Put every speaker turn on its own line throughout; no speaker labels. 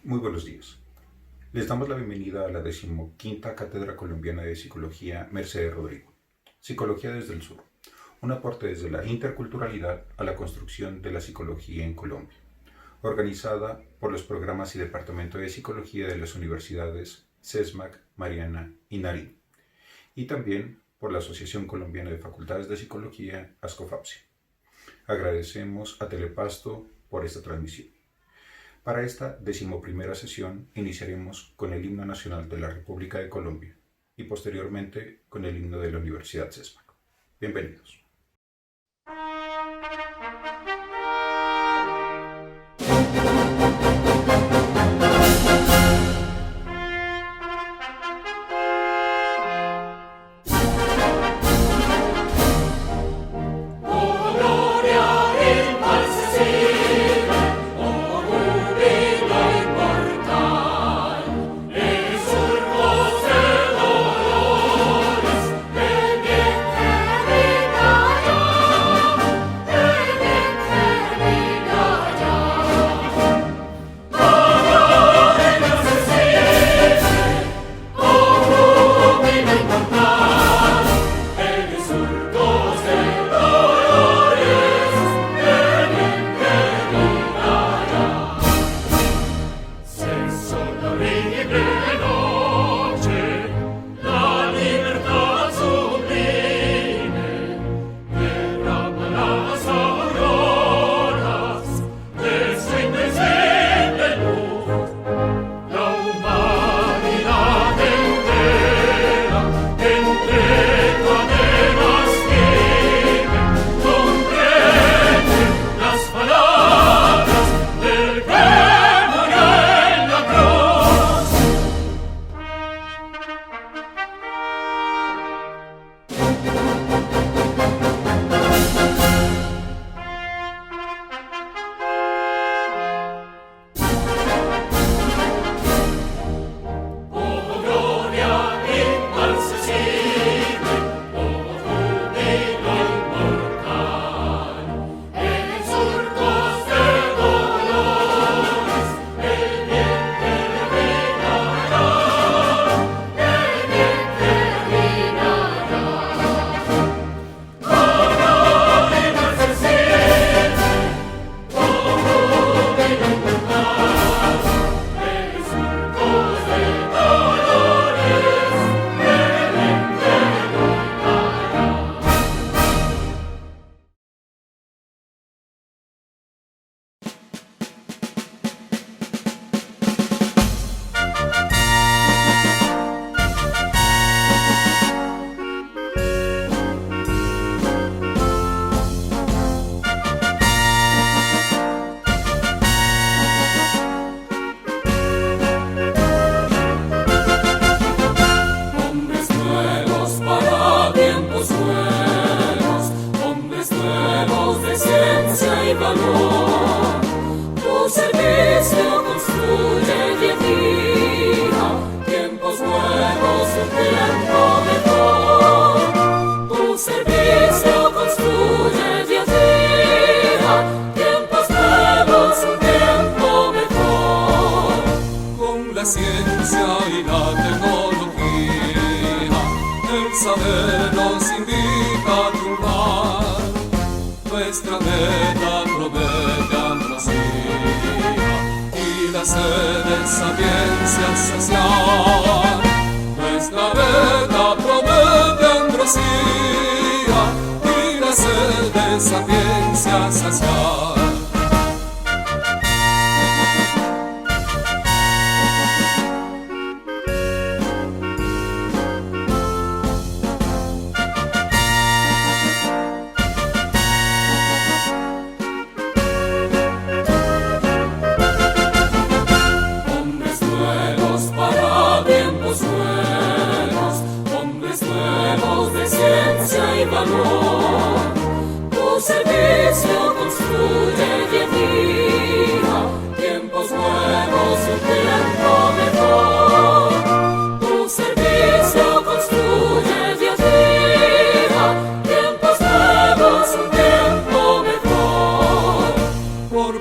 Muy buenos días. Les damos la bienvenida a la 15ª Cátedra Colombiana de Psicología Mercedes Rodrigo. Psicología desde el Sur. Un aporte desde la interculturalidad a la construcción de la psicología en Colombia. Organizada por los programas y Departamento de Psicología de las universidades CESMAC, Mariana y Nariño. Y también por la Asociación Colombiana de Facultades de Psicología, ASCOFAPSI. Agradecemos a Telepasto por esta transmisión. Para esta 11ª sesión iniciaremos con el himno nacional de la República de Colombia y posteriormente con el himno de la Universidad CESMAC. Bienvenidos.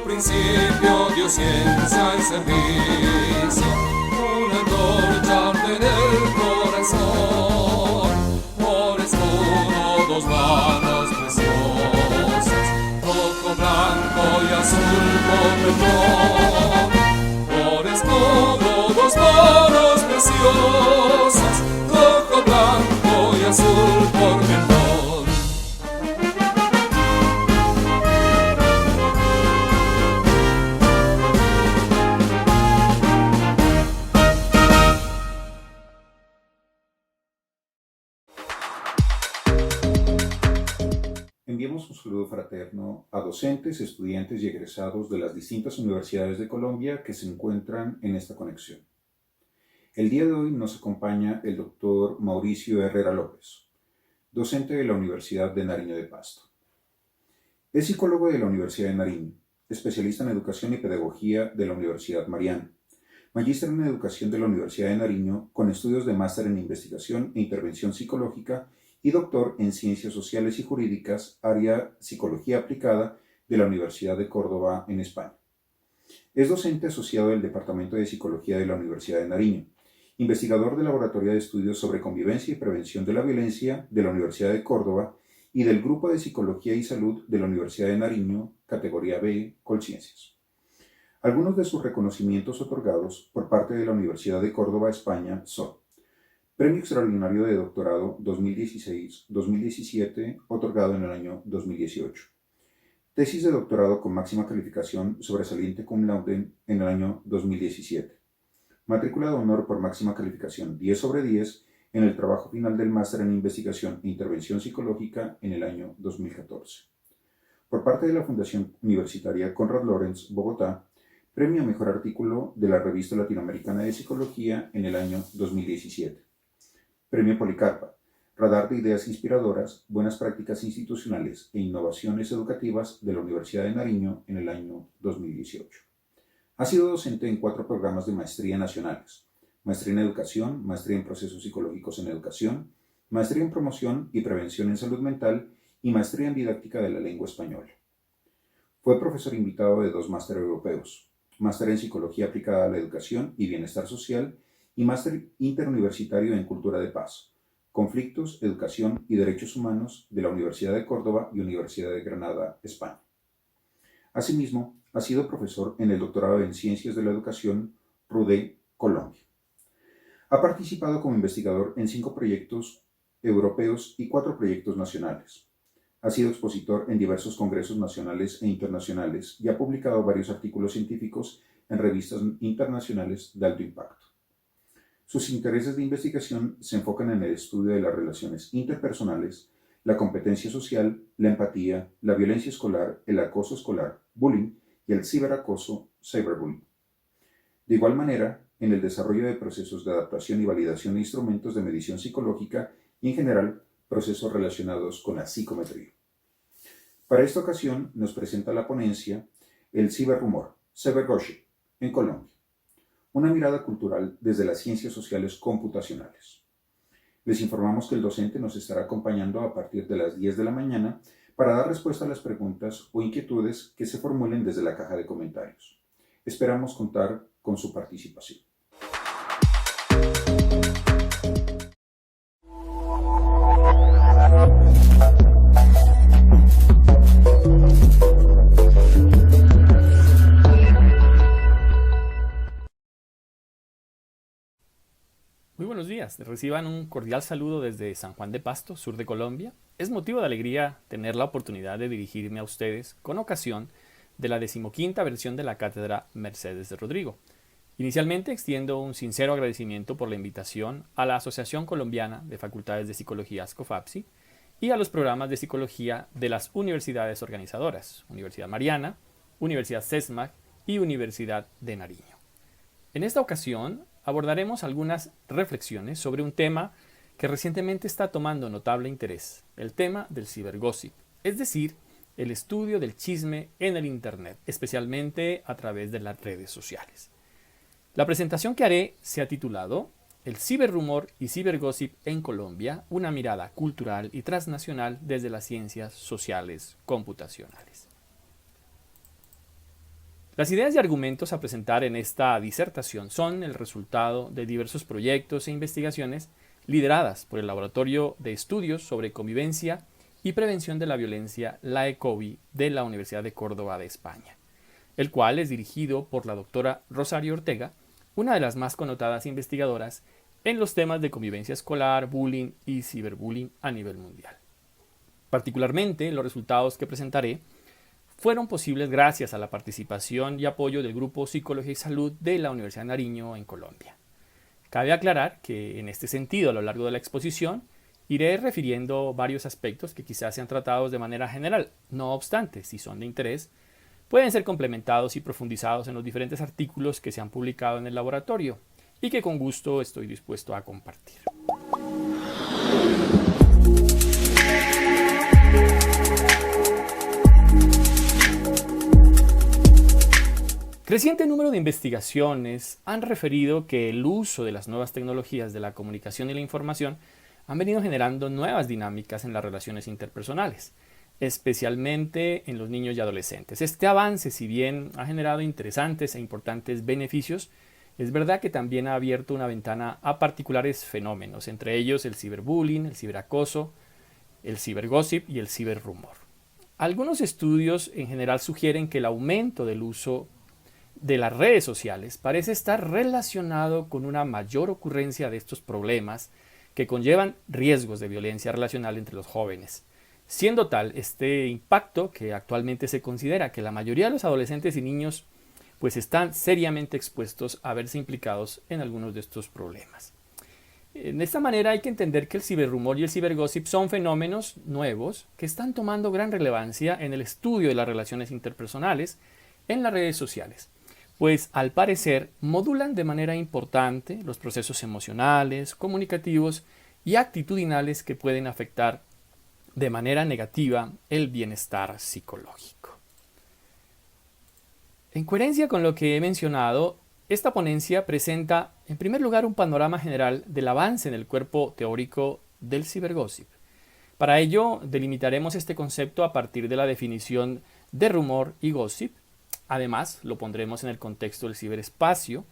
Principio dio ciencia y servir. pormenor. Flores como dos manos preciosas, rojo, blanco y azul pormenor.
Enviamos un saludo fraterno a docentes, estudiantes y egresados de las distintas universidades de Colombia que se encuentran en esta conexión. El día de hoy nos acompaña el doctor Mauricio Herrera López, docente de la Universidad de Nariño de Pasto. Es psicólogo de la Universidad de Nariño, especialista en educación y pedagogía de la Universidad Mariana, magíster en educación de la Universidad de Nariño con estudios de máster en investigación e intervención psicológica y doctor en Ciencias Sociales y Jurídicas, área Psicología Aplicada de la Universidad de Córdoba, en España. Es docente asociado del Departamento de Psicología de la Universidad de Nariño, investigador del Laboratorio de Estudios sobre Convivencia y Prevención de la Violencia de la Universidad de Córdoba y del Grupo de Psicología y Salud de la Universidad de Nariño, categoría B, Colciencias. Algunos de sus reconocimientos otorgados por parte de la Universidad de Córdoba, España, son: Premio Extraordinario de Doctorado 2016-2017, otorgado en el año 2018. Tesis de doctorado con máxima calificación sobresaliente cum laude en el año 2017. Matrícula de honor por máxima calificación 10/10 en el trabajo final del máster en investigación e intervención psicológica en el año 2014. Por parte de la Fundación Universitaria Konrad Lorenz, Bogotá, Premio a Mejor Artículo de la Revista Latinoamericana de Psicología en el año 2017. Premio Policarpa, Radar de Ideas Inspiradoras, Buenas Prácticas Institucionales e Innovaciones Educativas de la Universidad de Nariño en el año 2018. Ha sido docente en 4 programas de maestría nacionales: Maestría en Educación, Maestría en Procesos Psicológicos en Educación, Maestría en Promoción y Prevención en Salud Mental y Maestría en Didáctica de la Lengua Española. Fue profesor invitado de 2 máster europeos: Máster en Psicología Aplicada a la Educación y Bienestar Social y Máster Interuniversitario en Cultura de Paz, Conflictos, Educación y Derechos Humanos de la Universidad de Córdoba y Universidad de Granada, España. Asimismo, ha sido profesor en el doctorado en Ciencias de la Educación, RUDE, Colombia. Ha participado como investigador en 5 proyectos europeos y 4 proyectos nacionales. Ha sido expositor en diversos congresos nacionales e internacionales y ha publicado varios artículos científicos en revistas internacionales de alto impacto. Sus intereses de investigación se enfocan en el estudio de las relaciones interpersonales, la competencia social, la empatía, la violencia escolar, el acoso escolar, bullying y el ciberacoso, cyberbullying. De igual manera, en el desarrollo de procesos de adaptación y validación de instrumentos de medición psicológica y, en general, procesos relacionados con la psicometría. Para esta ocasión nos presenta la ponencia El ciberrumor, cybergossip, en Colombia. Una mirada cultural desde las ciencias sociales computacionales. Les informamos que el docente nos estará acompañando a partir de las 10 de la mañana para dar respuesta a las preguntas o inquietudes que se formulen desde la caja de comentarios. Esperamos contar con su participación.
Muy buenos días, reciban un cordial saludo desde San Juan de Pasto, sur de Colombia. Es motivo de alegría tener la oportunidad de dirigirme a ustedes con ocasión de la 15ª versión de la Cátedra Mercedes de Rodrigo. Inicialmente extiendo un sincero agradecimiento por la invitación a la Asociación Colombiana de Facultades de Psicología ASCOFAPSI y a los programas de psicología de las universidades organizadoras, Universidad Mariana, Universidad CESMAC y Universidad de Nariño. En esta ocasión abordaremos algunas reflexiones sobre un tema que recientemente está tomando notable interés, el tema del cibergossip, es decir, el estudio del chisme en el Internet, especialmente a través de las redes sociales. La presentación que haré se ha titulado El ciberrumor y cibergossip en Colombia, una mirada cultural y transnacional desde las ciencias sociales computacionales. Las ideas y argumentos a presentar en esta disertación son el resultado de diversos proyectos e investigaciones lideradas por el Laboratorio de Estudios sobre Convivencia y Prevención de la Violencia, LAECOVI, de la Universidad de Córdoba de España. el cual es dirigido por la doctora Rosario Ortega, una de las más connotadas investigadoras en los temas de convivencia escolar, bullying y ciberbullying a nivel mundial. Particularmente, los resultados que presentaré fueron posibles gracias a la participación y apoyo del Grupo Psicología y Salud de la Universidad de Nariño en Colombia. Cabe aclarar que en este sentido, a lo largo de la exposición, iré refiriendo varios aspectos que quizás sean tratados de manera general. No obstante, si son de interés, pueden ser complementados y profundizados en los diferentes artículos que se han publicado en el laboratorio y que con gusto estoy dispuesto a compartir. Creciente número de investigaciones han referido que el uso de las nuevas tecnologías de la comunicación y la información han venido generando nuevas dinámicas en las relaciones interpersonales, especialmente en los niños y adolescentes. Este avance, si bien ha generado interesantes e importantes beneficios, es verdad que también ha abierto una ventana a particulares fenómenos, entre ellos el ciberbullying, el ciberacoso, el cibergossip y el ciberrumor. Algunos estudios en general sugieren que el aumento del uso de las redes sociales parece estar relacionado con una mayor ocurrencia de estos problemas que conllevan riesgos de violencia relacional entre los jóvenes. Siendo tal este impacto que actualmente se considera que la mayoría de los adolescentes y niños pues están seriamente expuestos a verse implicados en algunos de estos problemas. De esta manera hay que entender que el ciberrumor y el cibergossip son fenómenos nuevos que están tomando gran relevancia en el estudio de las relaciones interpersonales en las redes sociales, pues al parecer modulan de manera importante los procesos emocionales, comunicativos y actitudinales que pueden afectar de manera negativa el bienestar psicológico. En coherencia con lo que he mencionado, esta ponencia presenta en primer lugar un panorama general del avance en el cuerpo teórico del cibergossip. Para ello delimitaremos este concepto a partir de la definición de rumor y gossip. Además, lo pondremos en el contexto del ciberespacio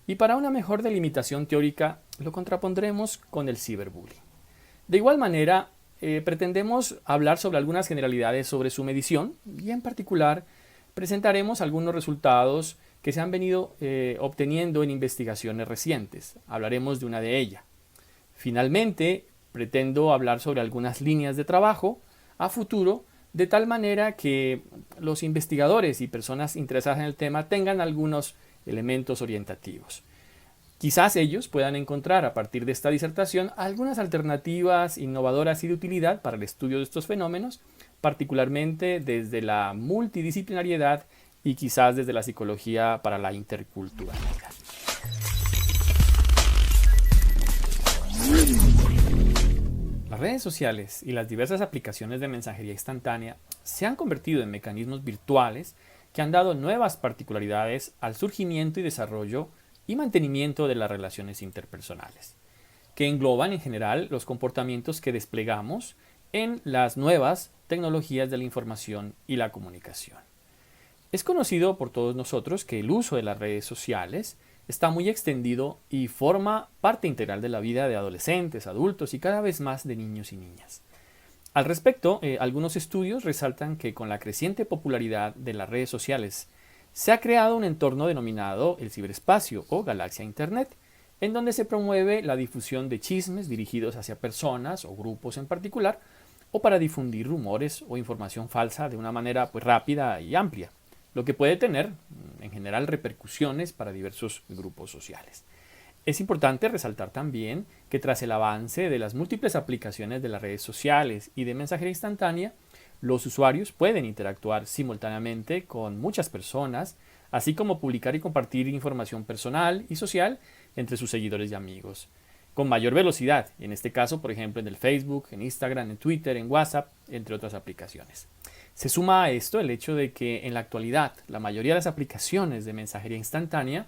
y para una mejor delimitación teórica lo contrapondremos con el ciberbullying. De igual manera, pretendemos hablar sobre algunas generalidades sobre su medición y en particular presentaremos algunos resultados que se han venido obteniendo en investigaciones recientes. Hablaremos de una de ellas. Finalmente, pretendo hablar sobre algunas líneas de trabajo a futuro, de tal manera que los investigadores y personas interesadas en el tema tengan algunos elementos orientativos. Quizás ellos puedan encontrar a partir de esta disertación algunas alternativas innovadoras y de utilidad para el estudio de estos fenómenos, particularmente desde la multidisciplinariedad y quizás desde la psicología para la interculturalidad. Las redes sociales y las diversas aplicaciones de mensajería instantánea se han convertido en mecanismos virtuales que han dado nuevas particularidades al surgimiento y desarrollo y mantenimiento de las relaciones interpersonales, que engloban en general los comportamientos que desplegamos en las nuevas tecnologías de la información y la comunicación. Es conocido por todos nosotros que el uso de las redes sociales está muy extendido y forma parte integral de la vida de adolescentes, adultos y cada vez más de niños y niñas. Al respecto, algunos estudios resaltan que con la creciente popularidad de las redes sociales se ha creado un entorno denominado el ciberespacio o galaxia Internet, en donde se promueve la difusión de chismes dirigidos hacia personas o grupos en particular, o para difundir rumores o información falsa de una manera rápida y amplia, lo que puede tener en general repercusiones para diversos grupos sociales. Es importante resaltar también que tras el avance de las múltiples aplicaciones de las redes sociales y de mensajería instantánea, los usuarios pueden interactuar simultáneamente con muchas personas, así como publicar y compartir información personal y social entre sus seguidores y amigos, con mayor velocidad, en este caso, por ejemplo, en el Facebook, en Instagram, en Twitter, en WhatsApp, entre otras aplicaciones. Se suma a esto el hecho de que en la actualidad la mayoría de las aplicaciones de mensajería instantánea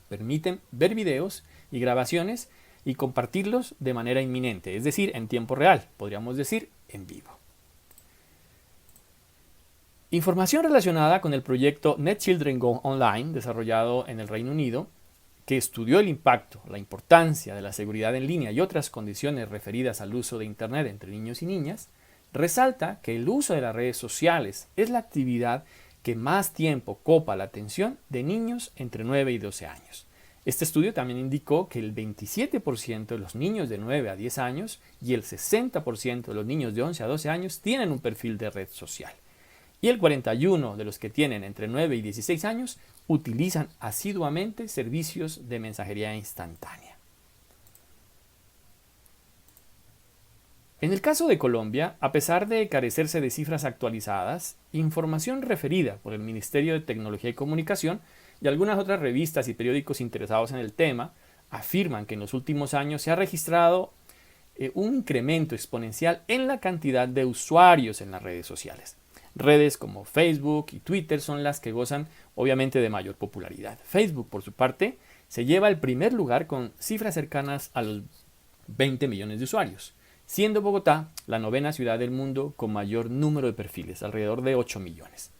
permiten ver videos y grabaciones y compartirlos de manera inminente, es decir, en tiempo real, podríamos decir en vivo. Información relacionada con el proyecto Net Children Go Online, desarrollado en el Reino Unido, que estudió el impacto, la importancia de la seguridad en línea y otras condiciones referidas al uso de Internet entre niños y niñas, resalta que el uso de las redes sociales es la actividad que más tiempo copa la atención de niños entre 9 y 12 años. Este estudio también indicó que el 27% de los niños de 9 a 10 años y el 60% de los niños de 11 a 12 años tienen un perfil de red social. Y el 41% de los que tienen entre 9 y 16 años utilizan asiduamente servicios de mensajería instantánea. En el caso de Colombia, a pesar de carecerse de cifras actualizadas, información referida por el Ministerio de Tecnología y Comunicación y algunas otras revistas y periódicos interesados en el tema afirman que en los últimos años se ha registrado un incremento exponencial en la cantidad de usuarios en las redes sociales. Redes como Facebook y Twitter son las que gozan obviamente de mayor popularidad. Facebook, por su parte, se lleva el primer lugar con cifras cercanas a los 20 millones de usuarios, siendo Bogotá la novena ciudad del mundo con mayor número de perfiles, alrededor de 8 millones.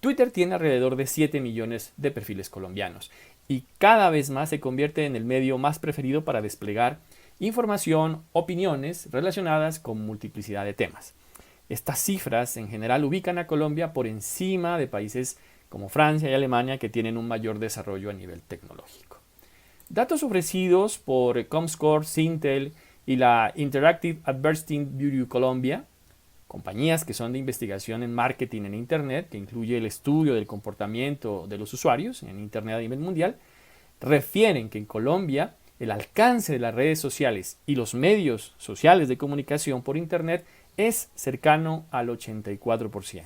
Twitter tiene alrededor de 7 millones de perfiles colombianos y cada vez más se convierte en el medio más preferido para desplegar información, opiniones relacionadas con multiplicidad de temas. Estas cifras en general ubican a Colombia por encima de países como Francia y Alemania que tienen un mayor desarrollo a nivel tecnológico. Datos ofrecidos por Comscore, Sintel y la Interactive Advertising Bureau Colombia, compañías que son de investigación en marketing en Internet, que incluye el estudio del comportamiento de los usuarios en Internet a nivel mundial, refieren que en Colombia el alcance de las redes sociales y los medios sociales de comunicación por Internet es cercano al 84%.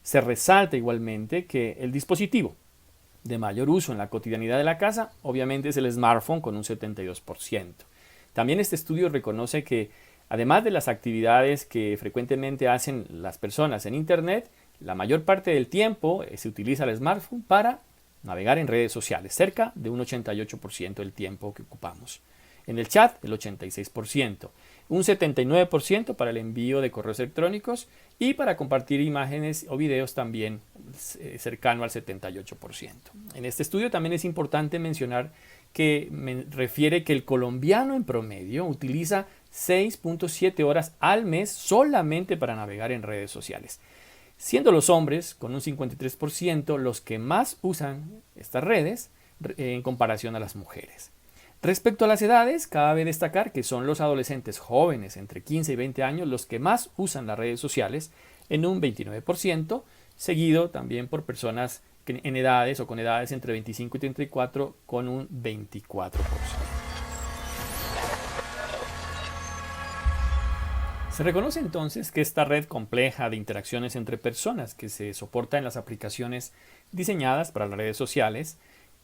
Se resalta igualmente que el dispositivo de mayor uso en la cotidianidad de la casa obviamente es el smartphone con un 72%. También este estudio reconoce que además de las actividades que frecuentemente hacen las personas en Internet, la mayor parte del tiempo se utiliza el smartphone para navegar en redes sociales, cerca de un 88% del tiempo que ocupamos. En el chat, el 86%, un 79% para el envío de correos electrónicos y para compartir imágenes o videos también cercano al 78%. En este estudio también es importante mencionar que refiere que el colombiano en promedio utiliza 6.7 horas al mes solamente para navegar en redes sociales, siendo los hombres, con un 53%, los que más usan estas redes en comparación a las mujeres. Respecto a las edades, cabe destacar que son los adolescentes jóvenes entre 15 y 20 años los que más usan las redes sociales en un 29%, seguido también por personas en edades o con edades entre 25 y 34 con un 24%. Se reconoce entonces que esta red compleja de interacciones entre personas que se soporta en las aplicaciones diseñadas para las redes sociales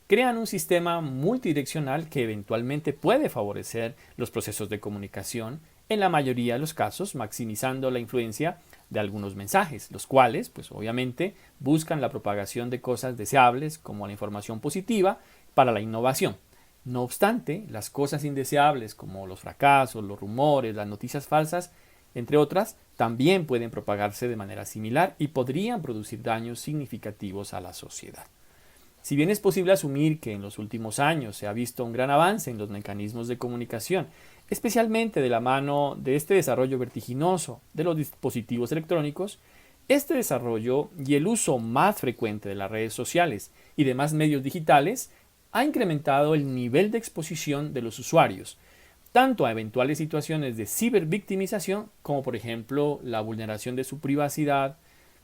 crean un sistema multidireccional que eventualmente puede favorecer los procesos de comunicación, en la mayoría de los casos maximizando la influencia de algunos mensajes, los cuales, pues obviamente, buscan la propagación de cosas deseables como la información positiva para la innovación. No obstante, las cosas indeseables como los fracasos, los rumores, las noticias falsas, entre otras, también pueden propagarse de manera similar y podrían producir daños significativos a la sociedad. Si bien es posible asumir que en los últimos años se ha visto un gran avance en los mecanismos de comunicación, especialmente de la mano de este desarrollo vertiginoso de los dispositivos electrónicos, este desarrollo y el uso más frecuente de las redes sociales y demás medios digitales ha incrementado el nivel de exposición de los usuarios, tanto a eventuales situaciones de cibervictimización, como por ejemplo la vulneración de su privacidad,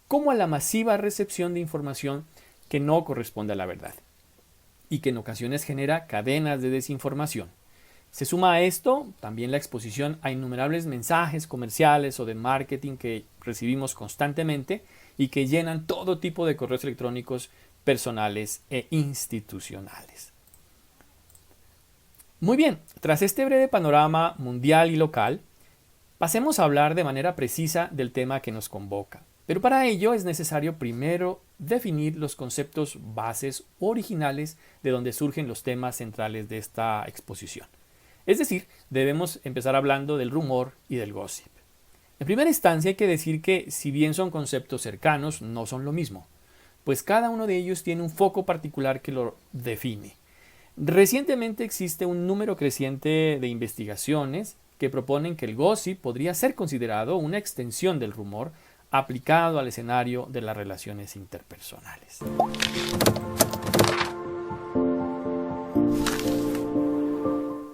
como a la masiva recepción de información que no corresponde a la verdad y que en ocasiones genera cadenas de desinformación. Se suma a esto también la exposición a innumerables mensajes comerciales o de marketing que recibimos constantemente y que llenan todo tipo de correos electrónicos personales e institucionales. Muy bien, tras este breve panorama mundial y local, pasemos a hablar de manera precisa del tema que nos convoca. Pero para ello es necesario primero definir los conceptos bases originales de donde surgen los temas centrales de esta exposición. Es decir, debemos empezar hablando del rumor y del gossip. En primera instancia hay que decir que si bien son conceptos cercanos, no son lo mismo, pues cada uno de ellos tiene un foco particular que lo define. Recientemente existe un número creciente de investigaciones que proponen que el gossip podría ser considerado una extensión del rumor aplicado al escenario de las relaciones interpersonales.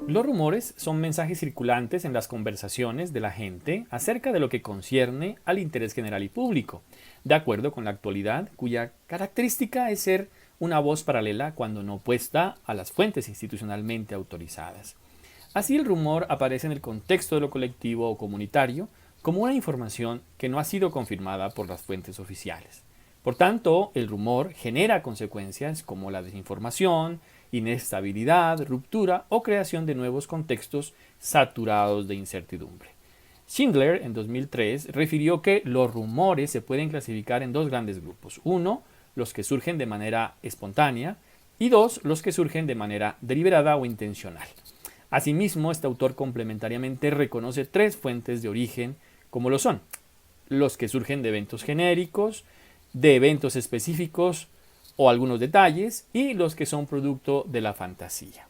Los rumores son mensajes circulantes en las conversaciones de la gente acerca de lo que concierne al interés general y público, de acuerdo con la actualidad, cuya característica es ser una voz paralela cuando no opuesta a las fuentes institucionalmente autorizadas. Así, el rumor aparece en el contexto de lo colectivo o comunitario como una información que no ha sido confirmada por las fuentes oficiales. Por tanto, el rumor genera consecuencias como la desinformación, inestabilidad, ruptura o creación de nuevos contextos saturados de incertidumbre. Schindler, en 2003, refirió que los rumores se pueden clasificar en dos grandes grupos. Uno, los que surgen de manera espontánea, y dos, los que surgen de manera deliberada o intencional. Asimismo, este autor complementariamente reconoce tres fuentes de origen, como lo son los que surgen de eventos genéricos, de eventos específicos o algunos detalles, y los que son producto de la fantasía.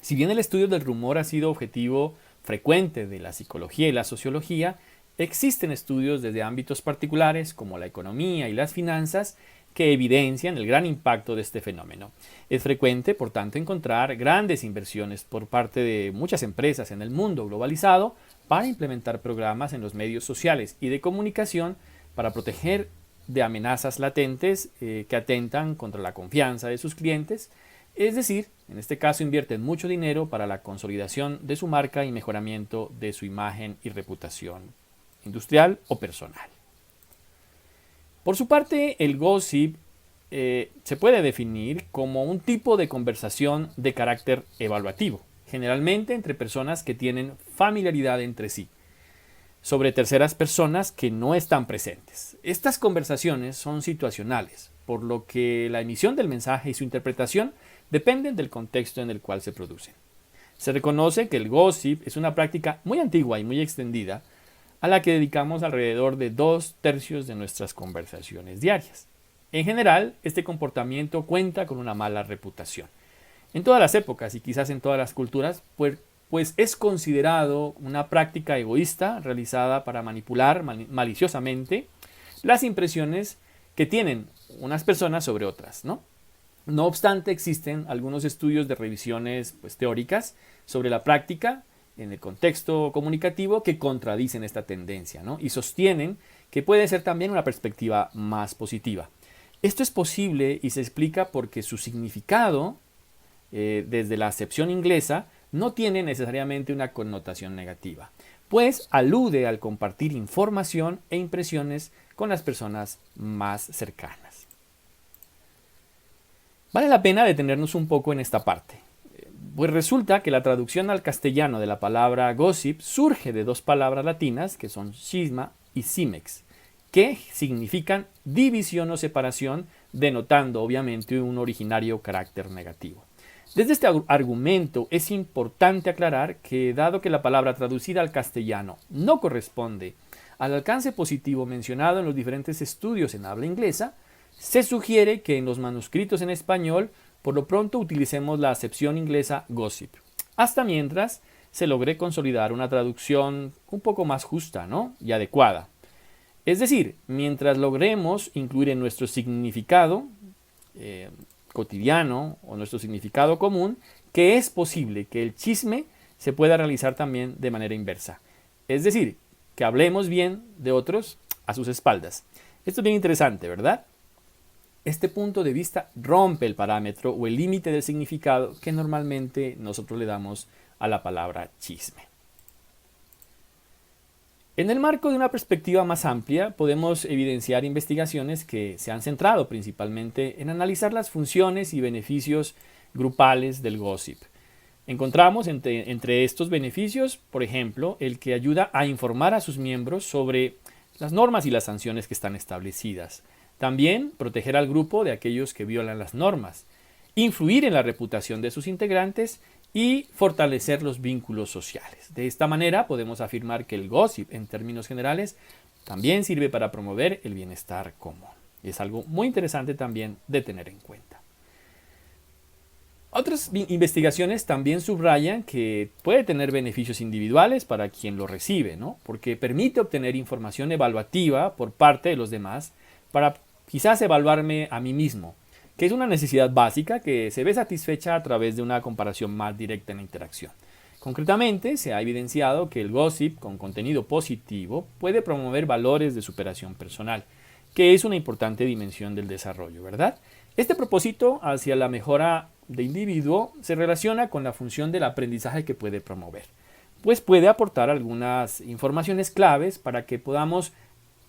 Si bien el estudio del rumor ha sido objetivo frecuente de la psicología y la sociología, existen estudios desde ámbitos particulares como la economía y las finanzas que evidencian el gran impacto de este fenómeno. Es frecuente, por tanto, encontrar grandes inversiones por parte de muchas empresas en el mundo globalizado para implementar programas en los medios sociales y de comunicación para proteger de amenazas latentes que atentan contra la confianza de sus clientes, es decir, en este caso invierten mucho dinero para la consolidación de su marca y mejoramiento de su imagen y reputación industrial o personal. Por su parte, el gossip se puede definir como un tipo de conversación de carácter evaluativo, generalmente entre personas que tienen familiaridad entre sí, sobre terceras personas que no están presentes. Estas conversaciones son situacionales, por lo que la emisión del mensaje y su interpretación dependen del contexto en el cual se producen. Se reconoce que el gossip es una práctica muy antigua y muy extendida, a la que dedicamos alrededor de 2/3 de nuestras conversaciones diarias. En general, este comportamiento cuenta con una mala reputación. En todas las épocas y quizás en todas las culturas, pues es considerado una práctica egoísta realizada para manipular maliciosamente las impresiones que tienen unas personas sobre otras, ¿no? No obstante, existen algunos estudios de revisiones teóricas sobre la práctica en el contexto comunicativo que contradicen esta tendencia, ¿no? Y sostienen que puede ser también una perspectiva más positiva. Esto es posible y se explica porque su significado, desde la acepción inglesa, no tiene necesariamente una connotación negativa, pues alude al compartir información e impresiones con las personas más cercanas. Vale la pena detenernos un poco en esta parte, pues resulta que la traducción al castellano de la palabra gossip surge de dos palabras latinas que son schisma y simex, que significan división o separación, denotando obviamente un originario carácter negativo. Desde este argumento es importante aclarar que, dado que la palabra traducida al castellano no corresponde al alcance positivo mencionado en los diferentes estudios en habla inglesa, se sugiere que en los manuscritos en español por lo pronto utilicemos la acepción inglesa gossip, hasta mientras se logre consolidar una traducción un poco más justa, ¿no? Y adecuada. Es decir, mientras logremos incluir en nuestro significado cotidiano o nuestro significado común que es posible que el chisme se pueda realizar también de manera inversa. Es decir, que hablemos bien de otros a sus espaldas. Esto es bien interesante, ¿verdad? Este punto de vista rompe el parámetro o el límite del significado que normalmente nosotros le damos a la palabra chisme. En el marco de una perspectiva más amplia, podemos evidenciar investigaciones que se han centrado principalmente en analizar las funciones y beneficios grupales del gossip. Encontramos entre estos beneficios, por ejemplo, el que ayuda a informar a sus miembros sobre las normas y las sanciones que están establecidas. También proteger al grupo de aquellos que violan las normas, influir en la reputación de sus integrantes y fortalecer los vínculos sociales. De esta manera podemos afirmar que el gossip, en términos generales, también sirve para promover el bienestar común. Y es algo muy interesante también de tener en cuenta. Otras investigaciones también subrayan que puede tener beneficios individuales para quien lo recibe, ¿no? Porque permite obtener información evaluativa por parte de los demás para quizás evaluarme a mí mismo, que es una necesidad básica que se ve satisfecha a través de una comparación más directa en la interacción. Concretamente, se ha evidenciado que el gossip con contenido positivo puede promover valores de superación personal, que es una importante dimensión del desarrollo, ¿verdad? Este propósito hacia la mejora de individuo se relaciona con la función del aprendizaje que puede promover, pues puede aportar algunas informaciones claves para que podamos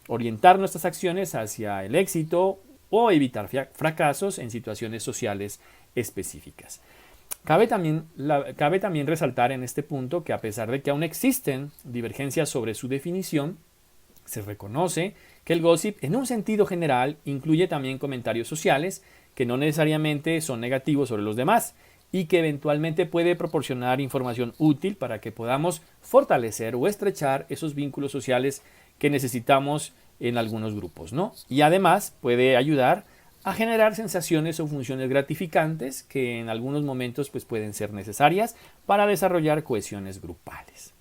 orientar nuestras acciones hacia el éxito o evitar fracasos en situaciones sociales específicas. Cabe también resaltar en este punto que a pesar de que aún existen divergencias sobre su definición, se reconoce que el gossip en un sentido general incluye también comentarios sociales que no necesariamente son negativos sobre los demás y que eventualmente puede proporcionar información útil para que podamos fortalecer o estrechar esos vínculos sociales que necesitamos en algunos grupos, ¿no? Y además puede ayudar a generar sensaciones o funciones gratificantes que en algunos momentos pues, pueden ser necesarias para desarrollar cohesiones grupales.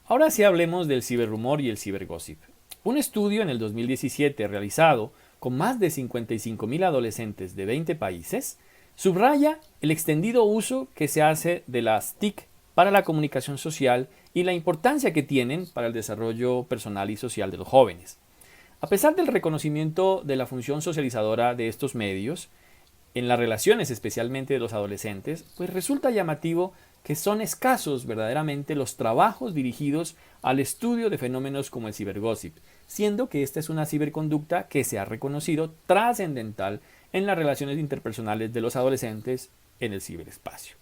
Ahora sí hablemos del ciberrumor y el cibergossip. Un estudio en el 2017 realizado con más de 55,000 adolescentes de 20 países subraya el extendido uso que se hace de las TIC para la comunicación social y la importancia que tienen para el desarrollo personal y social de los jóvenes. A pesar del reconocimiento de la función socializadora de estos medios, en las relaciones especialmente de los adolescentes, pues resulta llamativo que son escasos verdaderamente los trabajos dirigidos al estudio de fenómenos como el cibergossip, siendo que esta es una ciberconducta que se ha reconocido trascendental en las relaciones interpersonales de los adolescentes en el ciberespacio.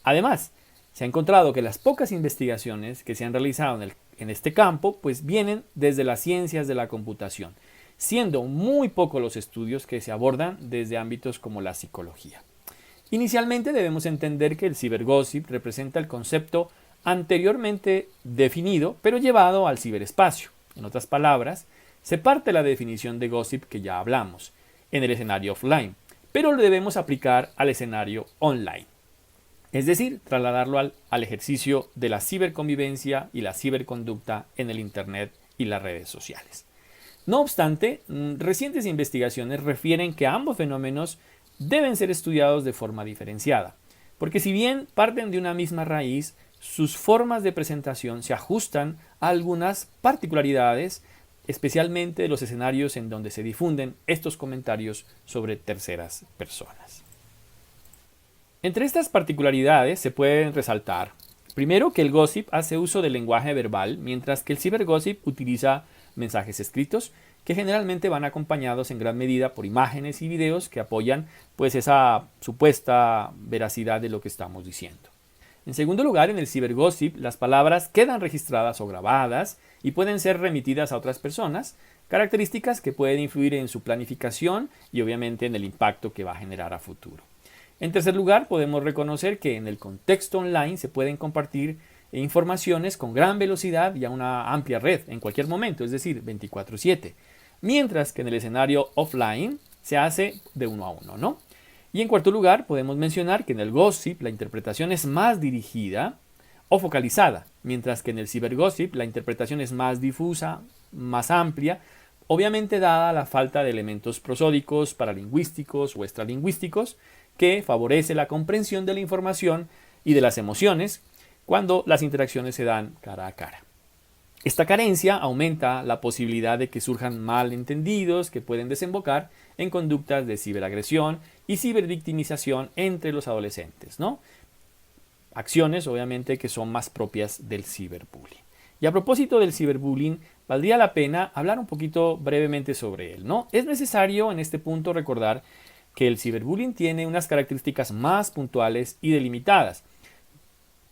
Además, se ha encontrado que las pocas investigaciones que se han realizado en este campo pues vienen desde las ciencias de la computación, siendo muy pocos los estudios que se abordan desde ámbitos como la psicología. Inicialmente debemos entender que el cibergossip representa el concepto anteriormente definido, pero llevado al ciberespacio. En otras palabras, se parte de la definición de gossip que ya hablamos, en el escenario offline, pero lo debemos aplicar al escenario online. Es decir, trasladarlo al ejercicio de la ciberconvivencia y la ciberconducta en el Internet y las redes sociales. No obstante, recientes investigaciones refieren que ambos fenómenos deben ser estudiados de forma diferenciada, porque si bien parten de una misma raíz, sus formas de presentación se ajustan a algunas particularidades, especialmente de los escenarios en donde se difunden estos comentarios sobre terceras personas. Entre estas particularidades se pueden resaltar, primero, que el gossip hace uso del lenguaje verbal, mientras que el cibergossip utiliza mensajes escritos que generalmente van acompañados en gran medida por imágenes y videos que apoyan pues esa supuesta veracidad de lo que estamos diciendo. En segundo lugar, en el cibergossip las palabras quedan registradas o grabadas y pueden ser remitidas a otras personas, características que pueden influir en su planificación y obviamente en el impacto que va a generar a futuro. En tercer lugar, podemos reconocer que en el contexto online se pueden compartir informaciones con gran velocidad y a una amplia red en cualquier momento, es decir, 24/7. Mientras que en el escenario offline se hace de uno a uno, ¿no? Y en cuarto lugar, podemos mencionar que en el gossip la interpretación es más dirigida o focalizada, mientras que en el cibergossip la interpretación es más difusa, más amplia, obviamente dada la falta de elementos prosódicos, paralingüísticos o extralingüísticos, que favorece la comprensión de la información y de las emociones cuando las interacciones se dan cara a cara. Esta carencia aumenta la posibilidad de que surjan malentendidos que pueden desembocar en conductas de ciberagresión y cibervictimización entre los adolescentes, ¿no? Acciones, obviamente, que son más propias del ciberbullying. Y a propósito del ciberbullying, valdría la pena hablar un poquito brevemente sobre él, ¿no? Es necesario en este punto recordar que el ciberbullying tiene unas características más puntuales y delimitadas.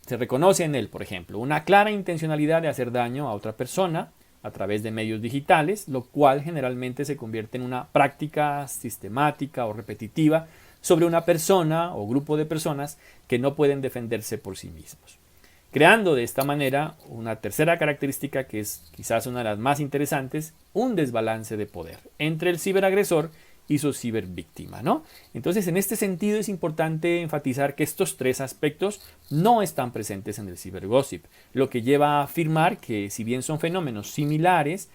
Se reconoce en él, por ejemplo, una clara intencionalidad de hacer daño a otra persona a través de medios digitales, lo cual generalmente se convierte en una práctica sistemática o repetitiva sobre una persona o grupo de personas que no pueden defenderse por sí mismos, creando de esta manera una tercera característica que es quizás una de las más interesantes, un desbalance de poder entre el ciberagresor y su cibervíctima, ¿no? Entonces, en este sentido es importante enfatizar que estos tres aspectos no están presentes en el cibergossip, lo que lleva a afirmar que si bien son fenómenos similares,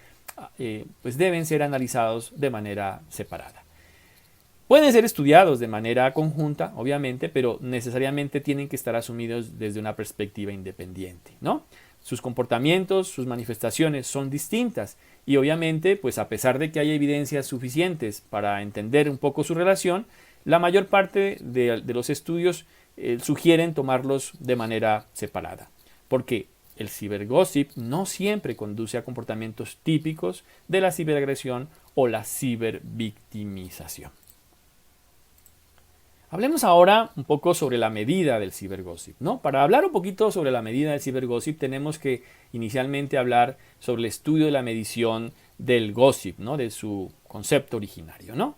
pues deben ser analizados de manera separada. Pueden ser estudiados de manera conjunta, obviamente, pero necesariamente tienen que estar asumidos desde una perspectiva independiente, ¿no? Sus comportamientos, sus manifestaciones son distintas y obviamente, pues a pesar de que hay evidencias suficientes para entender un poco su relación, la mayor parte de los estudios sugieren tomarlos de manera separada, porque el cibergossip no siempre conduce a comportamientos típicos de la ciberagresión o la cibervictimización. Hablemos ahora un poco sobre la medida del cibergossip, ¿no? Para hablar un poquito sobre la medida del cibergossip tenemos que inicialmente hablar sobre el estudio de la medición del gossip, ¿no? De su concepto originario, ¿no?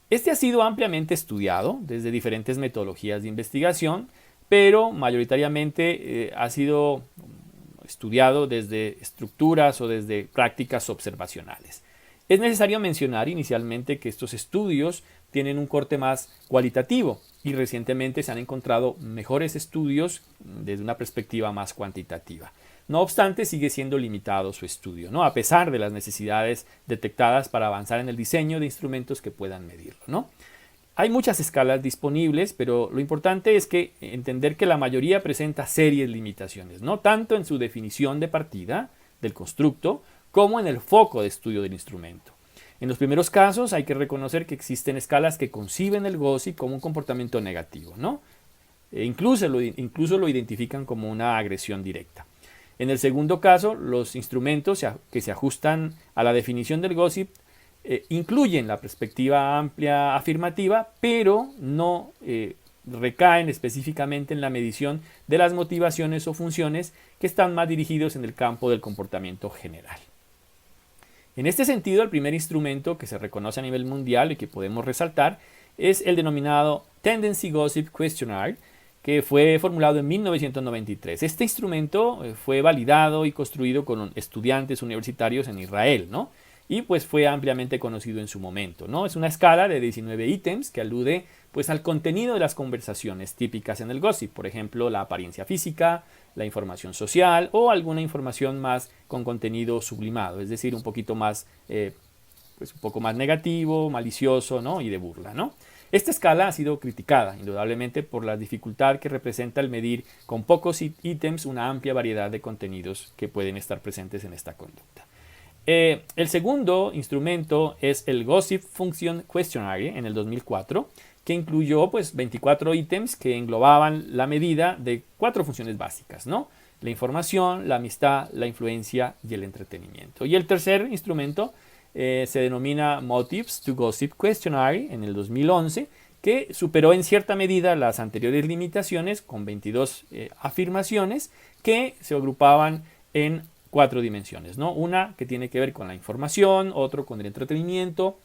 Este ha sido ampliamente estudiado desde diferentes metodologías de investigación, pero mayoritariamente ha sido estudiado desde estructuras o desde prácticas observacionales. Es necesario mencionar inicialmente que estos estudios tienen un corte más cualitativo y recientemente se han encontrado mejores estudios desde una perspectiva más cuantitativa. No obstante, sigue siendo limitado su estudio, ¿no? A pesar de las necesidades detectadas para avanzar en el diseño de instrumentos que puedan medirlo, ¿no? Hay muchas escalas disponibles, pero lo importante es que entender que la mayoría presenta serias limitaciones, ¿no? Tanto en su definición de partida del constructo como en el foco de estudio del instrumento. En los primeros casos hay que reconocer que existen escalas que conciben el gossip como un comportamiento negativo, ¿no? Incluso lo identifican como una agresión directa. En el segundo caso, los instrumentos que se ajustan a la definición del gossip incluyen la perspectiva amplia afirmativa, pero no recaen específicamente en la medición de las motivaciones o funciones que están más dirigidos en el campo del comportamiento general. En este sentido, el primer instrumento que se reconoce a nivel mundial y que podemos resaltar es el denominado Tendency Gossip Questionnaire, que fue formulado en 1993. Este instrumento fue validado y construido con estudiantes universitarios en Israel, ¿no? Y pues fue ampliamente conocido en su momento, ¿no? Es una escala de 19 ítems que alude pues al contenido de las conversaciones típicas en el gossip, por ejemplo, la apariencia física, la información social o alguna información más con contenido sublimado, es decir, un poquito más, pues un poco más negativo, malicioso, ¿no? Y de burla, ¿no? Esta escala ha sido criticada, indudablemente, por la dificultad que representa el medir con pocos ítems una amplia variedad de contenidos que pueden estar presentes en esta conducta. El segundo instrumento es el Gossip Function Questionnaire en el 2004, que incluyó pues 24 ítems que englobaban la medida de 4 funciones básicas, ¿no? La información, la amistad, la influencia y el entretenimiento. Y el tercer instrumento se denomina Motives to Gossip Questionnaire en el 2011, que superó en cierta medida las anteriores limitaciones con 22 afirmaciones que se agrupaban en 4 dimensiones, ¿no? Una que tiene que ver con la información, otro con el entretenimiento,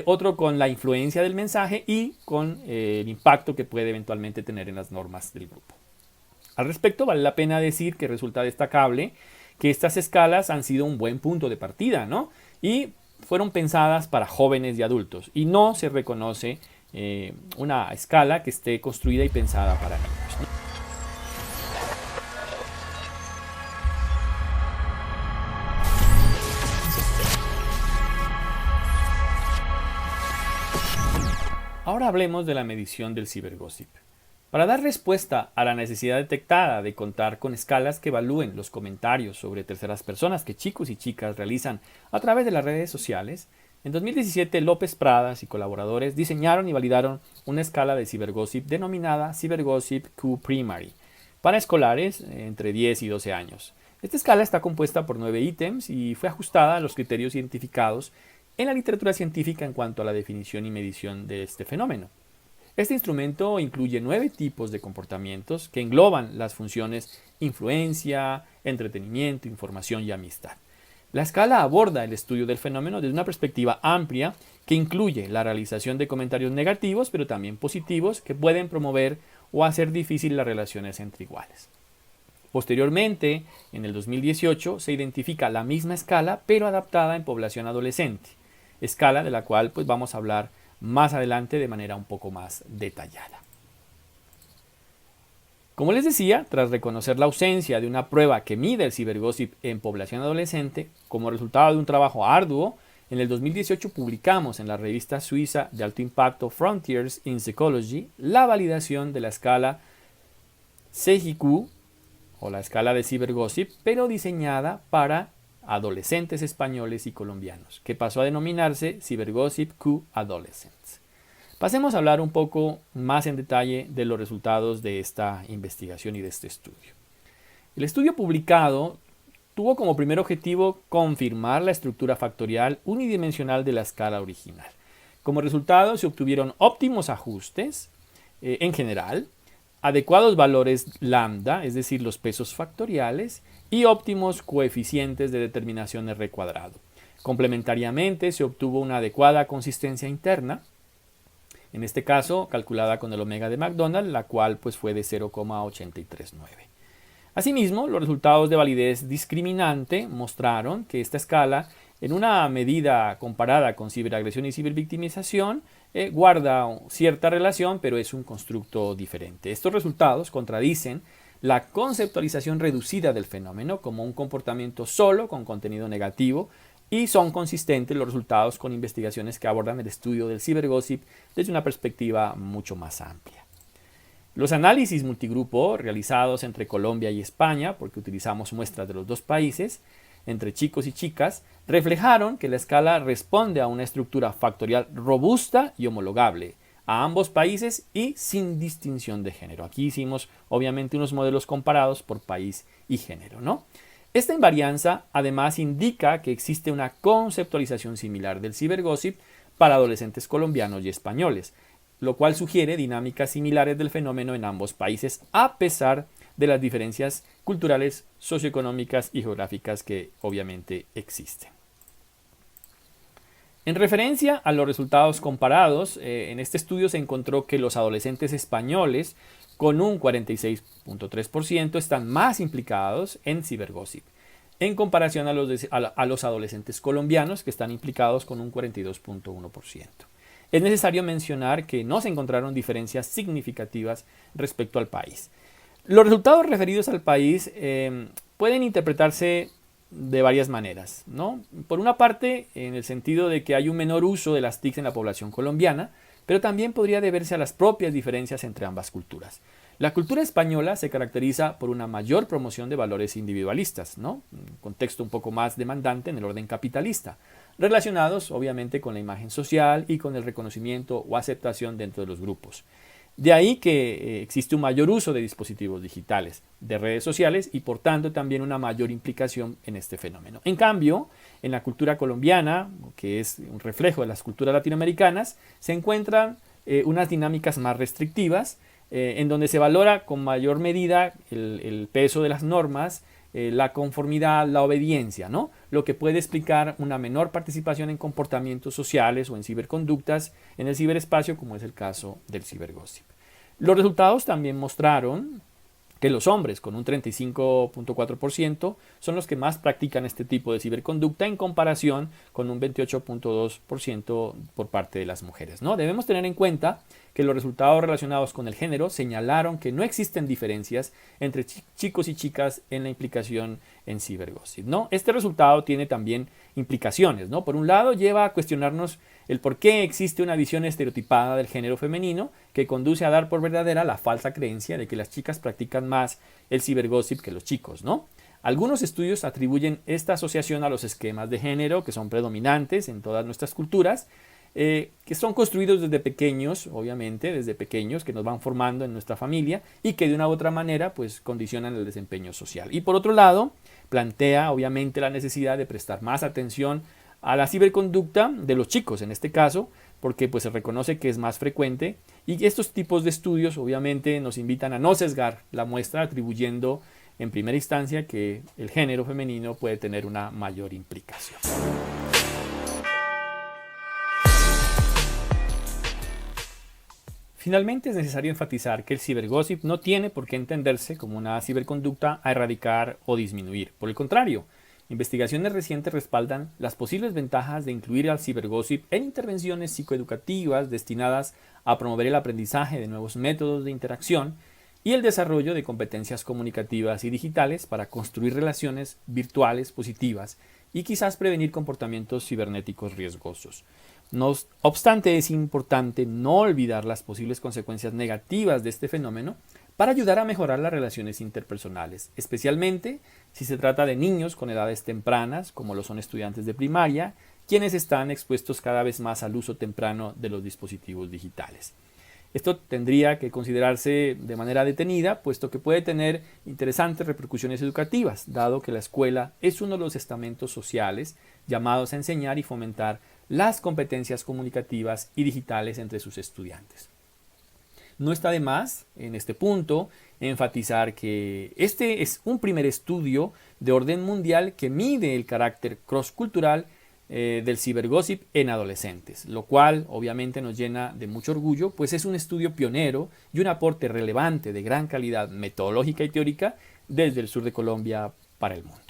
otro con la influencia del mensaje y con el impacto que puede eventualmente tener en las normas del grupo. Al respecto, vale la pena decir que resulta destacable que estas escalas han sido un buen punto de partida, ¿no? Y fueron pensadas para jóvenes y adultos y no se reconoce una escala que esté construida y pensada para niños, ¿no? Ahora hablemos de la medición del cibergossip. Para dar respuesta a la necesidad detectada de contar con escalas que evalúen los comentarios sobre terceras personas que chicos y chicas realizan a través de las redes sociales, en 2017 López Pradas y colaboradores diseñaron y validaron una escala de cibergossip denominada Cybergossip Q-Primary para escolares entre 10 y 12 años. Esta escala está compuesta por 9 ítems y fue ajustada a los criterios identificados en la literatura científica en cuanto a la definición y medición de este fenómeno. Este instrumento incluye 9 tipos de comportamientos que engloban las funciones influencia, entretenimiento, información y amistad. La escala aborda el estudio del fenómeno desde una perspectiva amplia que incluye la realización de comentarios negativos, pero también positivos, que pueden promover o hacer difícil las relaciones entre iguales. Posteriormente, en el 2018, se identifica la misma escala, pero adaptada en población adolescente, escala de la cual pues, vamos a hablar más adelante de manera un poco más detallada. Como les decía, tras reconocer la ausencia de una prueba que mide el cibergossip en población adolescente, como resultado de un trabajo arduo, en el 2018 publicamos en la revista suiza de alto impacto Frontiers in Psychology la validación de la escala CGQ o la escala de cibergossip, pero diseñada para adolescentes españoles y colombianos, que pasó a denominarse Cybergossip Q Adolescents. Pasemos a hablar un poco más en detalle de los resultados de esta investigación y de este estudio. El estudio publicado tuvo como primer objetivo confirmar la estructura factorial unidimensional de la escala original. Como resultado se obtuvieron óptimos ajustes en general, adecuados valores lambda, es decir, los pesos factoriales, y óptimos coeficientes de determinación R cuadrado. Complementariamente se obtuvo una adecuada consistencia interna, en este caso calculada con el omega de McDonald, la cual pues, fue de 0,839. Asimismo, los resultados de validez discriminante mostraron que esta escala, en una medida comparada con ciberagresión y cibervictimización, guarda cierta relación, pero es un constructo diferente. Estos resultados contradicen la conceptualización reducida del fenómeno como un comportamiento solo con contenido negativo y son consistentes los resultados con investigaciones que abordan el estudio del cibergossip desde una perspectiva mucho más amplia. Los análisis multigrupo realizados entre Colombia y España, porque utilizamos muestras de los dos países, entre chicos y chicas, reflejaron que la escala responde a una estructura factorial robusta y homologable a ambos países y sin distinción de género. Aquí hicimos obviamente unos modelos comparados por país y género, ¿no? Esta invarianza además indica que existe una conceptualización similar del cibergossip para adolescentes colombianos y españoles, lo cual sugiere dinámicas similares del fenómeno en ambos países a pesar de las diferencias culturales, socioeconómicas y geográficas que obviamente existen. En referencia a los resultados comparados, en este estudio se encontró que los adolescentes españoles con un 46.3% están más implicados en cibergossip, en comparación a los adolescentes colombianos que están implicados con un 42.1%. Es necesario mencionar que no se encontraron diferencias significativas respecto al país. Los resultados referidos al país pueden interpretarse de varias maneras, ¿no? Por una parte, en el sentido de que hay un menor uso de las TICs en la población colombiana, pero también podría deberse a las propias diferencias entre ambas culturas. La cultura española se caracteriza por una mayor promoción de valores individualistas, ¿no? Un contexto un poco más demandante en el orden capitalista, relacionados obviamente con la imagen social y con el reconocimiento o aceptación dentro de los grupos. De ahí que existe un mayor uso de dispositivos digitales, de redes sociales y por tanto también una mayor implicación en este fenómeno. En cambio, en la cultura colombiana, que es un reflejo de las culturas latinoamericanas, se encuentran unas dinámicas más restrictivas en donde se valora con mayor medida el peso de las normas, la conformidad, la obediencia, ¿no? Lo que puede explicar una menor participación en comportamientos sociales o en ciberconductas en el ciberespacio, como es el caso del cibergossip. Los resultados también mostraron que los hombres, con un 35.4%, son los que más practican este tipo de ciberconducta en comparación con un 28.2% por parte de las mujeres, ¿no? Debemos tener en cuenta que los resultados relacionados con el género señalaron que no existen diferencias entre chicos y chicas en la implicación en cibergossip, ¿no? Este resultado tiene también implicaciones, ¿no? Por un lado, lleva a cuestionarnos el por qué existe una visión estereotipada del género femenino que conduce a dar por verdadera la falsa creencia de que las chicas practican más el cibergossip que los chicos, ¿no? Algunos estudios atribuyen esta asociación a los esquemas de género que son predominantes en todas nuestras culturas, que son construidos desde pequeños, obviamente, desde pequeños, que nos van formando en nuestra familia y que de una u otra manera pues condicionan el desempeño social. Y por otro lado, plantea obviamente la necesidad de prestar más atención a la ciberconducta de los chicos en este caso, porque pues se reconoce que es más frecuente y estos tipos de estudios obviamente nos invitan a no sesgar la muestra atribuyendo en primera instancia que el género femenino puede tener una mayor implicación. Finalmente, es necesario enfatizar que el cibergossip no tiene por qué entenderse como una ciberconducta a erradicar o disminuir. Por el contrario, investigaciones recientes respaldan las posibles ventajas de incluir al cibergossip en intervenciones psicoeducativas destinadas a promover el aprendizaje de nuevos métodos de interacción y el desarrollo de competencias comunicativas y digitales para construir relaciones virtuales positivas y quizás prevenir comportamientos cibernéticos riesgosos. No obstante, es importante no olvidar las posibles consecuencias negativas de este fenómeno para ayudar a mejorar las relaciones interpersonales, especialmente si se trata de niños con edades tempranas, como lo son estudiantes de primaria, quienes están expuestos cada vez más al uso temprano de los dispositivos digitales. Esto tendría que considerarse de manera detenida, puesto que puede tener interesantes repercusiones educativas, dado que la escuela es uno de los estamentos sociales llamados a enseñar y fomentar las competencias comunicativas y digitales entre sus estudiantes. No está de más, en este punto, enfatizar que este es un primer estudio de orden mundial que mide el carácter cross-cultural del cibergossip en adolescentes, lo cual obviamente nos llena de mucho orgullo, pues es un estudio pionero y un aporte relevante de gran calidad metodológica y teórica desde el sur de Colombia para el mundo.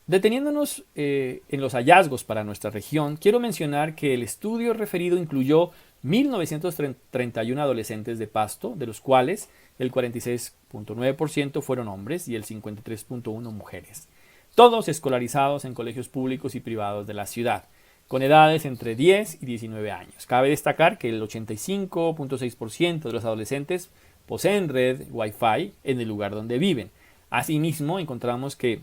Deteniéndonos en los hallazgos para nuestra región, quiero mencionar que el estudio referido incluyó 1.931 adolescentes de Pasto, de los cuales el 46.9% fueron hombres y el 53.1% mujeres, todos escolarizados en colegios públicos y privados de la ciudad, con edades entre 10 y 19 años. Cabe destacar que el 85.6% de los adolescentes poseen red Wi-Fi en el lugar donde viven. Asimismo, encontramos que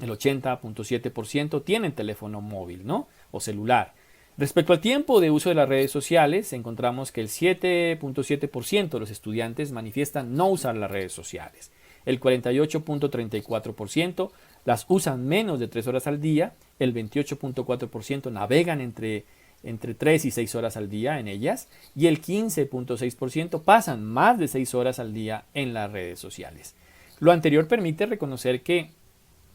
el 80.7% tienen teléfono móvil, o celular. Respecto al tiempo de uso de las redes sociales, encontramos que el 7.7% de los estudiantes manifiestan no usar las redes sociales. El 48.34% las usan menos de 3 horas al día. El 28.4% navegan entre 3 y 6 horas al día en ellas. Y el 15.6% pasan más de 6 horas al día en las redes sociales. Lo anterior permite reconocer que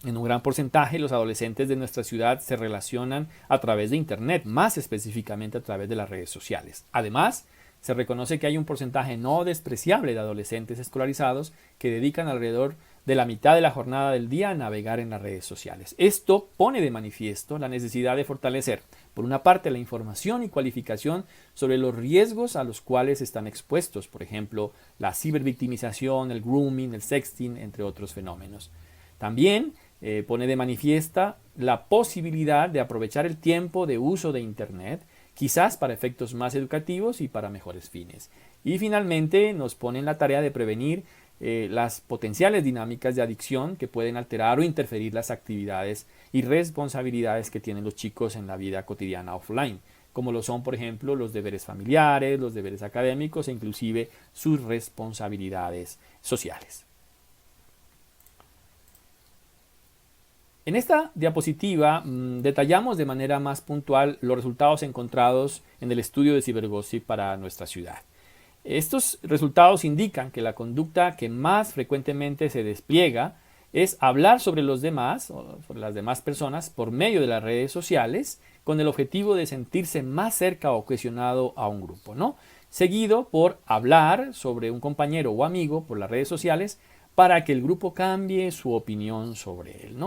en un gran porcentaje, los adolescentes de nuestra ciudad se relacionan a través de Internet, más específicamente a través de las redes sociales. Además, se reconoce que hay un porcentaje no despreciable de adolescentes escolarizados que dedican alrededor de la mitad de la jornada del día a navegar en las redes sociales. Esto pone de manifiesto la necesidad de fortalecer, por una parte, la información y cualificación sobre los riesgos a los cuales están expuestos, por ejemplo, la cibervictimización, el grooming, el sexting, entre otros fenómenos. También pone de manifiesta la posibilidad de aprovechar el tiempo de uso de Internet, quizás para efectos más educativos y para mejores fines. Y finalmente nos pone en la tarea de prevenir las potenciales dinámicas de adicción que pueden alterar o interferir las actividades y responsabilidades que tienen los chicos en la vida cotidiana offline, como lo son, por ejemplo, los deberes familiares, los deberes académicos e inclusive sus responsabilidades sociales. En esta diapositiva detallamos de manera más puntual los resultados encontrados en el estudio de cibergossip para nuestra ciudad. Estos resultados indican que la conducta que más frecuentemente se despliega es hablar sobre los demás o sobre las demás personas por medio de las redes sociales con el objetivo de sentirse más cerca o cohesionado a un grupo, Seguido por hablar sobre un compañero o amigo por las redes sociales para que el grupo cambie su opinión sobre él,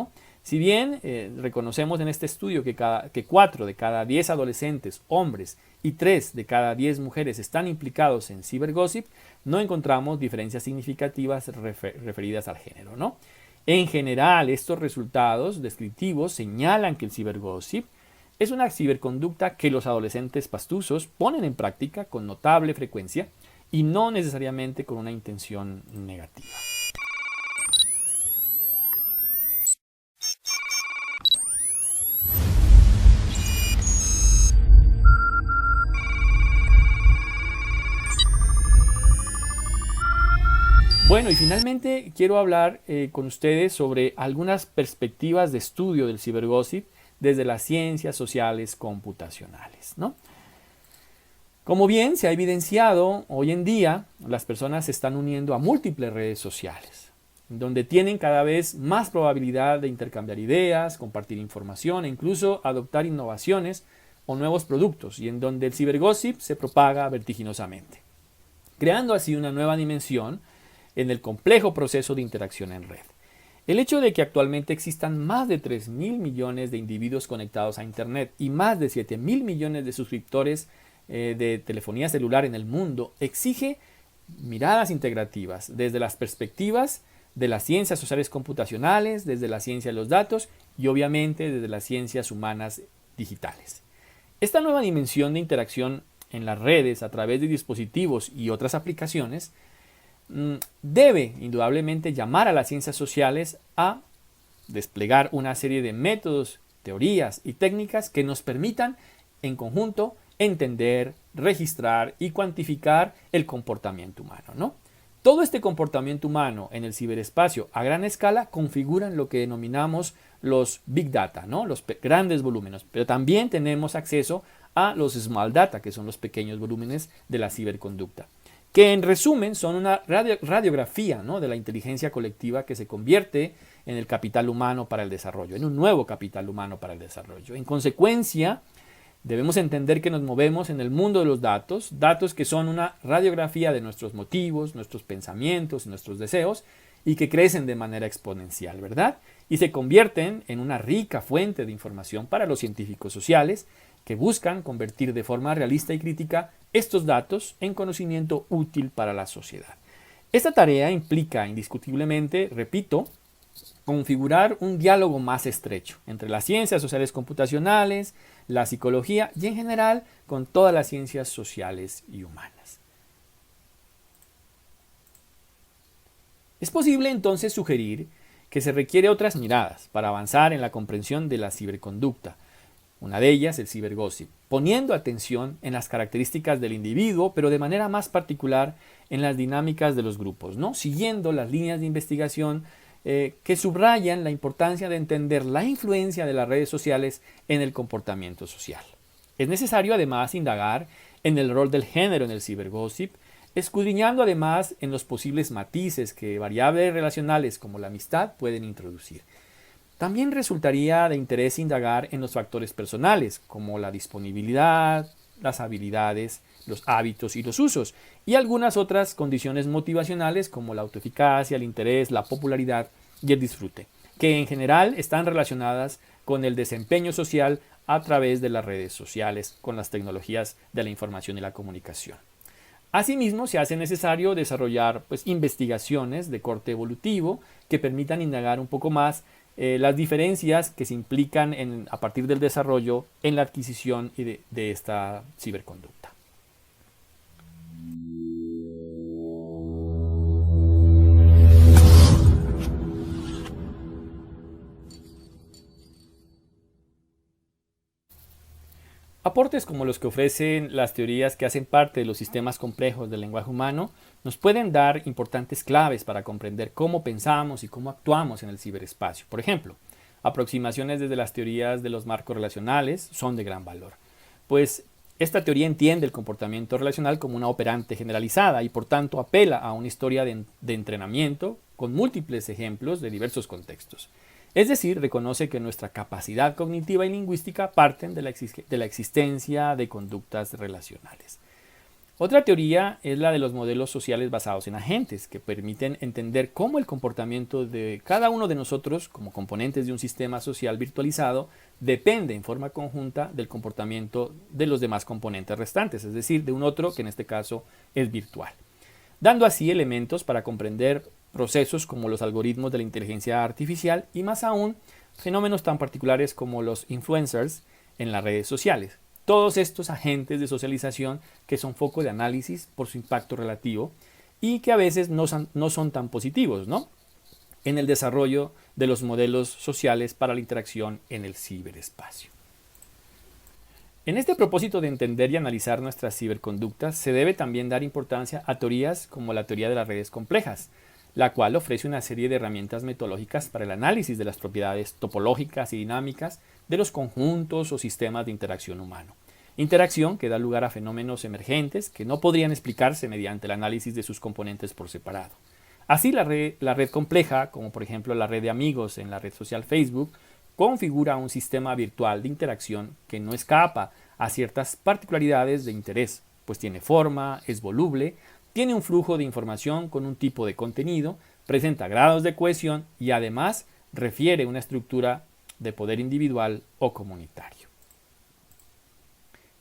Si bien reconocemos en este estudio que 4 de cada 10 adolescentes hombres y 3 de cada 10 mujeres están implicados en cibergossip, no encontramos diferencias significativas referidas al género, En general, estos resultados descriptivos señalan que el cibergossip es una ciberconducta que los adolescentes pastusos ponen en práctica con notable frecuencia y no necesariamente con una intención negativa. Bueno, y finalmente quiero hablar con ustedes sobre algunas perspectivas de estudio del cibergossip desde las ciencias sociales computacionales, ¿no? Como bien se ha evidenciado, hoy en día las personas se están uniendo a múltiples redes sociales, donde tienen cada vez más probabilidad de intercambiar ideas, compartir información e incluso adoptar innovaciones o nuevos productos, y en donde el cibergossip se propaga vertiginosamente, creando así una nueva dimensión en el complejo proceso de interacción en red. El hecho de que actualmente existan más de 3.000 millones de individuos conectados a Internet y más de 7.000 millones de suscriptores de telefonía celular en el mundo exige miradas integrativas desde las perspectivas de las ciencias sociales computacionales, desde la ciencia de los datos y obviamente desde las ciencias humanas digitales. Esta nueva dimensión de interacción en las redes a través de dispositivos y otras aplicaciones debe indudablemente llamar a las ciencias sociales a desplegar una serie de métodos, teorías y técnicas que nos permitan en conjunto entender, registrar y cuantificar el comportamiento humano, ¿no? Todo este comportamiento humano en el ciberespacio a gran escala configuran lo que denominamos los Big Data, ¿no? Los grandes volúmenes, pero también tenemos acceso a los Small Data, que son los pequeños volúmenes de la ciberconducta, que en resumen son una radiografía, ¿no?, de la inteligencia colectiva que se convierte en el capital humano para el desarrollo, en un nuevo capital humano para el desarrollo. En consecuencia, debemos entender que nos movemos en el mundo de los datos, datos que son una radiografía de nuestros motivos, nuestros pensamientos, nuestros deseos, y que crecen de manera exponencial, ¿verdad? Y se convierten en una rica fuente de información para los científicos sociales que buscan convertir de forma realista y crítica estos datos en conocimiento útil para la sociedad. Esta tarea implica indiscutiblemente, repito, configurar un diálogo más estrecho entre las ciencias sociales computacionales, la psicología y en general con todas las ciencias sociales y humanas. Es posible entonces sugerir que se requiere otras miradas para avanzar en la comprensión de la ciberconducta. Una de ellas, el cibergossip, poniendo atención en las características del individuo, pero de manera más particular en las dinámicas de los grupos, ¿no? Siguiendo las líneas de investigación que subrayan la importancia de entender la influencia de las redes sociales en el comportamiento social. Es necesario además indagar en el rol del género en el cibergossip, escudriñando además en los posibles matices que variables relacionales como la amistad pueden introducir. También resultaría de interés indagar en los factores personales, como la disponibilidad, las habilidades, los hábitos y los usos, y algunas otras condiciones motivacionales como la autoeficacia, el interés, la popularidad y el disfrute, que en general están relacionadas con el desempeño social a través de las redes sociales, con las tecnologías de la información y la comunicación. Asimismo, se hace necesario desarrollar investigaciones de corte evolutivo que permitan indagar un poco más las diferencias que se implican a partir del desarrollo en la adquisición de esta ciberconducta. Aportes como los que ofrecen las teorías que hacen parte de los sistemas complejos del lenguaje humano nos pueden dar importantes claves para comprender cómo pensamos y cómo actuamos en el ciberespacio. Por ejemplo, aproximaciones desde las teorías de los marcos relacionales son de gran valor, pues esta teoría entiende el comportamiento relacional como una operante generalizada y por tanto apela a una historia de entrenamiento con múltiples ejemplos de diversos contextos. Es decir, reconoce que nuestra capacidad cognitiva y lingüística parten de la existencia de conductas relacionales. Otra teoría es la de los modelos sociales basados en agentes, que permiten entender cómo el comportamiento de cada uno de nosotros, como componentes de un sistema social virtualizado, depende en forma conjunta del comportamiento de los demás componentes restantes, es decir, de un otro que en este caso es virtual, dando así elementos para comprender procesos como los algoritmos de la inteligencia artificial y más aún fenómenos tan particulares como los influencers en las redes sociales. Todos estos agentes de socialización que son foco de análisis por su impacto relativo y que a veces no son tan positivos, ¿no?, en el desarrollo de los modelos sociales para la interacción en el ciberespacio. En este propósito de entender y analizar nuestras ciberconductas se debe también dar importancia a teorías como la teoría de las redes complejas, la cual ofrece una serie de herramientas metodológicas para el análisis de las propiedades topológicas y dinámicas de los conjuntos o sistemas de interacción humano. Interacción que da lugar a fenómenos emergentes que no podrían explicarse mediante el análisis de sus componentes por separado. Así, la red compleja, como por ejemplo la red de amigos en la red social Facebook, configura un sistema virtual de interacción que no escapa a ciertas particularidades de interés, pues tiene forma, es voluble, tiene un flujo de información con un tipo de contenido, presenta grados de cohesión y además refiere una estructura de poder individual o comunitario.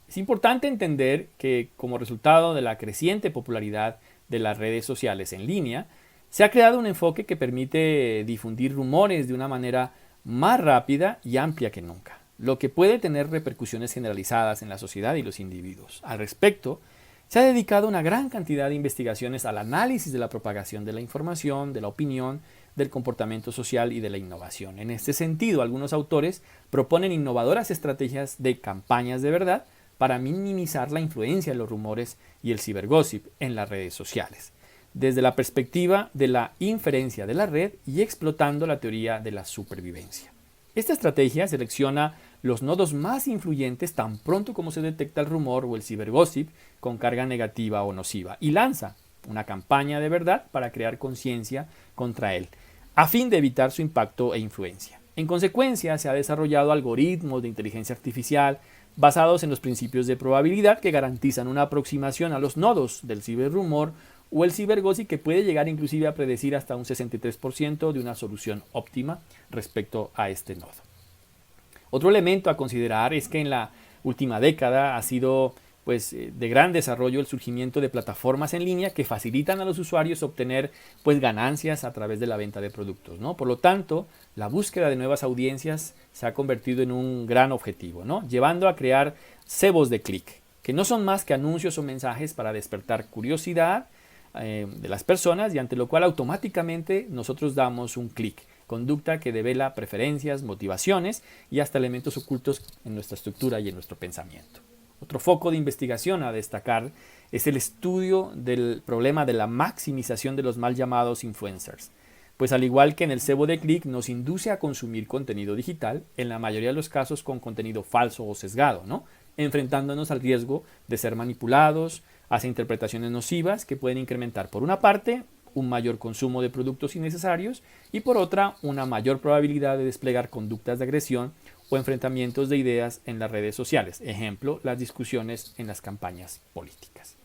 Es importante entender que, como resultado de la creciente popularidad de las redes sociales en línea, se ha creado un enfoque que permite difundir rumores de una manera más rápida y amplia que nunca, lo que puede tener repercusiones generalizadas en la sociedad y los individuos. Al respecto, se ha dedicado una gran cantidad de investigaciones al análisis de la propagación de la información, de la opinión, del comportamiento social y de la innovación. En este sentido, algunos autores proponen innovadoras estrategias de campañas de verdad para minimizar la influencia de los rumores y el cibergossip en las redes sociales, desde la perspectiva de la inferencia de la red y explotando la teoría de la supervivencia. Esta estrategia selecciona los nodos más influyentes tan pronto como se detecta el rumor o el cibergossip con carga negativa o nociva y lanza una campaña de verdad para crear conciencia contra él, a fin de evitar su impacto e influencia. En consecuencia, se ha desarrollado algoritmos de inteligencia artificial basados en los principios de probabilidad que garantizan una aproximación a los nodos del ciberrumor o el cibergossip que puede llegar inclusive a predecir hasta un 63% de una solución óptima respecto a este nodo. Otro elemento a considerar es que en la última década ha sido de gran desarrollo el surgimiento de plataformas en línea que facilitan a los usuarios obtener ganancias a través de la venta de productos, ¿no? Por lo tanto, la búsqueda de nuevas audiencias se ha convertido en un gran objetivo, ¿no? Llevando a crear cebos de clic, que no son más que anuncios o mensajes para despertar curiosidad de las personas y ante lo cual automáticamente nosotros damos un clic, conducta que devela preferencias, motivaciones y hasta elementos ocultos en nuestra estructura y en nuestro pensamiento. Otro foco de investigación a destacar es el estudio del problema de la maximización de los mal llamados influencers, pues al igual que en el cebo de clic nos induce a consumir contenido digital, en la mayoría de los casos con contenido falso o sesgado, ¿no? Enfrentándonos al riesgo de ser manipulados hacia interpretaciones nocivas que pueden incrementar, por una parte, un mayor consumo de productos innecesarios y por otra, una mayor probabilidad de desplegar conductas de agresión o enfrentamientos de ideas en las redes sociales. Ejemplo, las discusiones en las campañas políticas.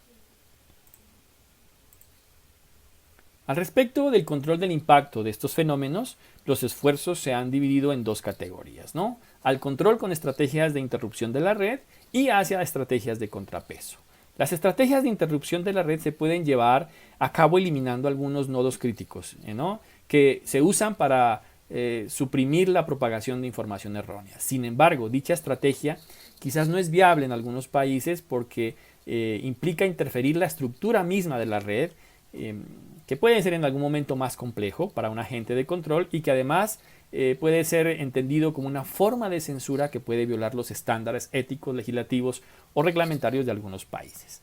Al respecto del control del impacto de estos fenómenos, los esfuerzos se han dividido en dos categorías, ¿no? Al control con estrategias de interrupción de la red y hacia estrategias de contrapeso. Las estrategias de interrupción de la red se pueden llevar a cabo eliminando algunos nodos críticos, ¿no? Que se usan para suprimir la propagación de información errónea. Sin embargo, dicha estrategia quizás no es viable en algunos países porque implica interferir la estructura misma de la red, que puede ser en algún momento más complejo para un agente de control y que además puede ser entendido como una forma de censura que puede violar los estándares éticos, legislativos o reglamentarios de algunos países.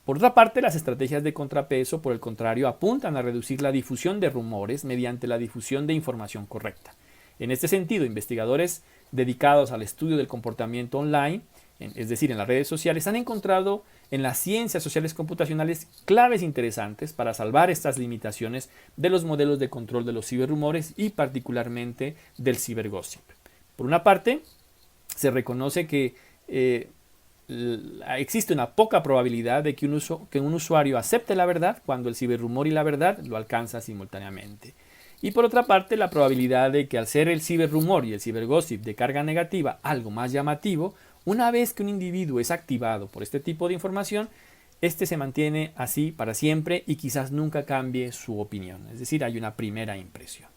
Por otra parte, las estrategias de contrapeso, por el contrario, apuntan a reducir la difusión de rumores mediante la difusión de información correcta. En este sentido, investigadores dedicados al estudio del comportamiento online, es decir, en las redes sociales, han encontrado en las ciencias sociales computacionales claves interesantes para salvar estas limitaciones de los modelos de control de los ciberrumores y particularmente del cibergossip. Por una parte, se reconoce que existe una poca probabilidad de que un usuario acepte la verdad cuando el ciberrumor y la verdad lo alcanzan simultáneamente. Y por otra parte, la probabilidad de que al ser el ciberrumor y el cibergossip de carga negativa algo más llamativo, una vez que un individuo es activado por este tipo de información, este se mantiene así para siempre y quizás nunca cambie su opinión. Es decir, hay una primera impresión.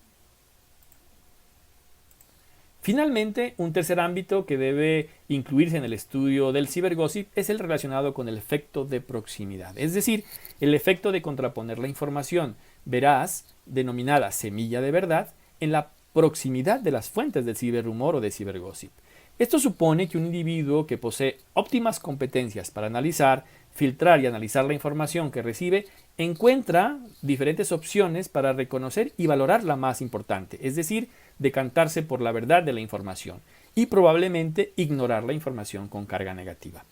Finalmente, un tercer ámbito que debe incluirse en el estudio del cibergossip es el relacionado con el efecto de proximidad, es decir, el efecto de contraponer la información veraz, denominada semilla de verdad, en la proximidad de las fuentes del ciberrumor o de cibergossip. Esto supone que un individuo que posee óptimas competencias para analizar, filtrar y analizar la información que recibe, encuentra diferentes opciones para reconocer y valorar la más importante, es decir, decantarse por la verdad de la información y probablemente ignorar la información con carga negativa.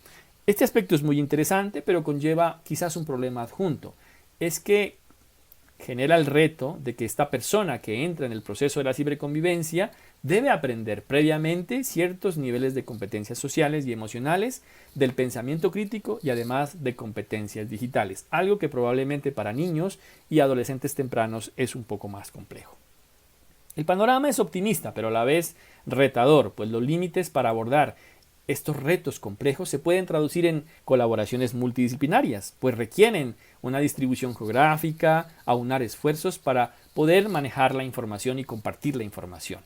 Este aspecto es muy interesante, pero conlleva quizás un problema adjunto. Es que genera el reto de que esta persona que entra en el proceso de la ciberconvivencia debe aprender previamente ciertos niveles de competencias sociales y emocionales, del pensamiento crítico y además de competencias digitales, algo que probablemente para niños y adolescentes tempranos es un poco más complejo. El panorama es optimista, pero a la vez retador, pues los límites para abordar estos retos complejos se pueden traducir en colaboraciones multidisciplinarias, pues requieren una distribución geográfica, aunar esfuerzos para poder manejar la información y compartir la información.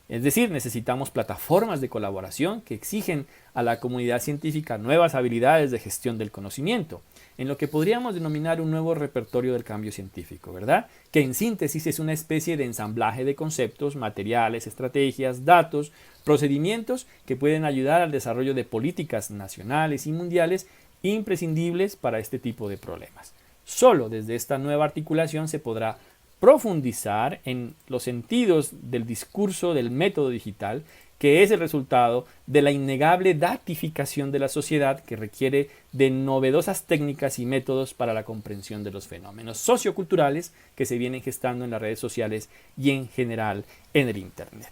Es decir, necesitamos plataformas de colaboración que exigen a la comunidad científica nuevas habilidades de gestión del conocimiento, en lo que podríamos denominar un nuevo repertorio del cambio científico, ¿verdad? Que en síntesis es una especie de ensamblaje de conceptos, materiales, estrategias, datos, procedimientos que pueden ayudar al desarrollo de políticas nacionales y mundiales imprescindibles para este tipo de problemas. Solo desde esta nueva articulación se podrá profundizar en los sentidos del discurso del método digital, que es el resultado de la innegable datificación de la sociedad que requiere de novedosas técnicas y métodos para la comprensión de los fenómenos socioculturales que se vienen gestando en las redes sociales y en general en el Internet.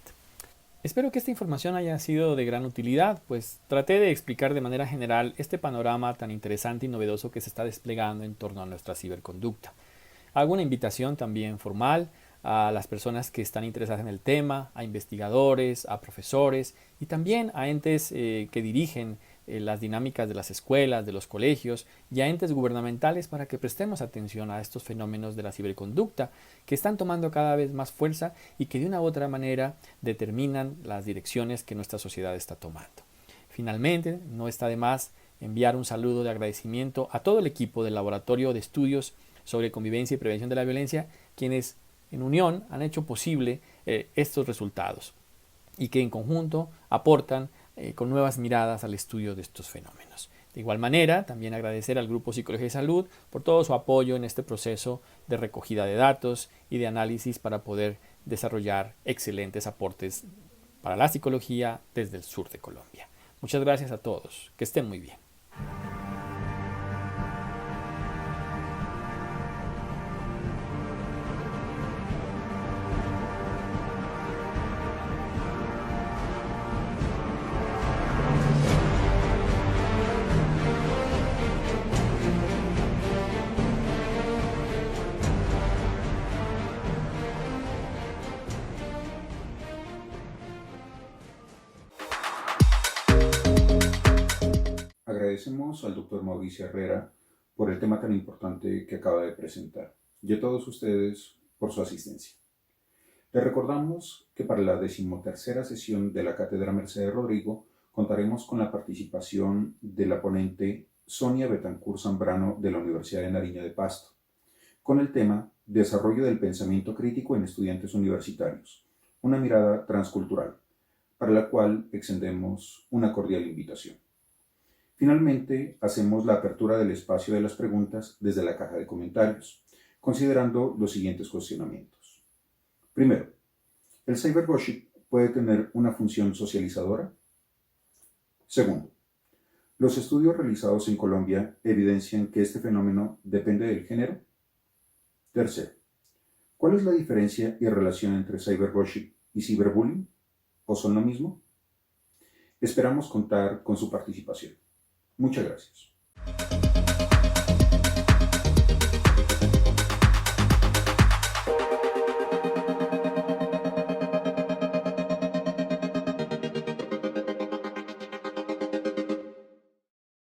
Espero que esta información haya sido de gran utilidad, pues traté de explicar de manera general este panorama tan interesante y novedoso que se está desplegando en torno a nuestra ciberconducta. Hago una invitación también formal a las personas que están interesadas en el tema, a investigadores, a profesores y también a entes que dirigen las dinámicas de las escuelas, de los colegios y a entes gubernamentales para que prestemos atención a estos fenómenos de la ciberconducta que están tomando cada vez más fuerza y que de una u otra manera determinan las direcciones que nuestra sociedad está tomando. Finalmente, no está de más enviar un saludo de agradecimiento a todo el equipo del Laboratorio de Estudios sobre Convivencia y Prevención de la Violencia, quienes en unión han hecho posible estos resultados y que en conjunto aportan con nuevas miradas al estudio de estos fenómenos. De igual manera, también agradecer al Grupo Psicología y Salud por todo su apoyo en este proceso de recogida de datos y de análisis para poder desarrollar excelentes aportes para la psicología desde el sur de Colombia. Muchas gracias a todos. Que estén muy bien.
Agradecemos al Dr. Mauricio Herrera por el tema tan importante que acaba de presentar y a todos ustedes por su asistencia. Les recordamos que para la 13ª sesión de la Cátedra Mercedes Rodrigo contaremos con la participación de la ponente Sonia Betancourt Zambrano de la Universidad de Nariño de Pasto, con el tema Desarrollo del pensamiento crítico en estudiantes universitarios, una mirada transcultural, para la cual extendemos una cordial invitación. Finalmente, hacemos la apertura del espacio de las preguntas desde la caja de comentarios, considerando los siguientes cuestionamientos. Primero, ¿el cybergossip puede tener una función socializadora? Segundo, ¿los estudios realizados en Colombia evidencian que este fenómeno depende del género? Tercero, ¿cuál es la diferencia y relación entre cybergossip y ciberbullying? ¿O son lo mismo? Esperamos contar con su participación. Muchas gracias.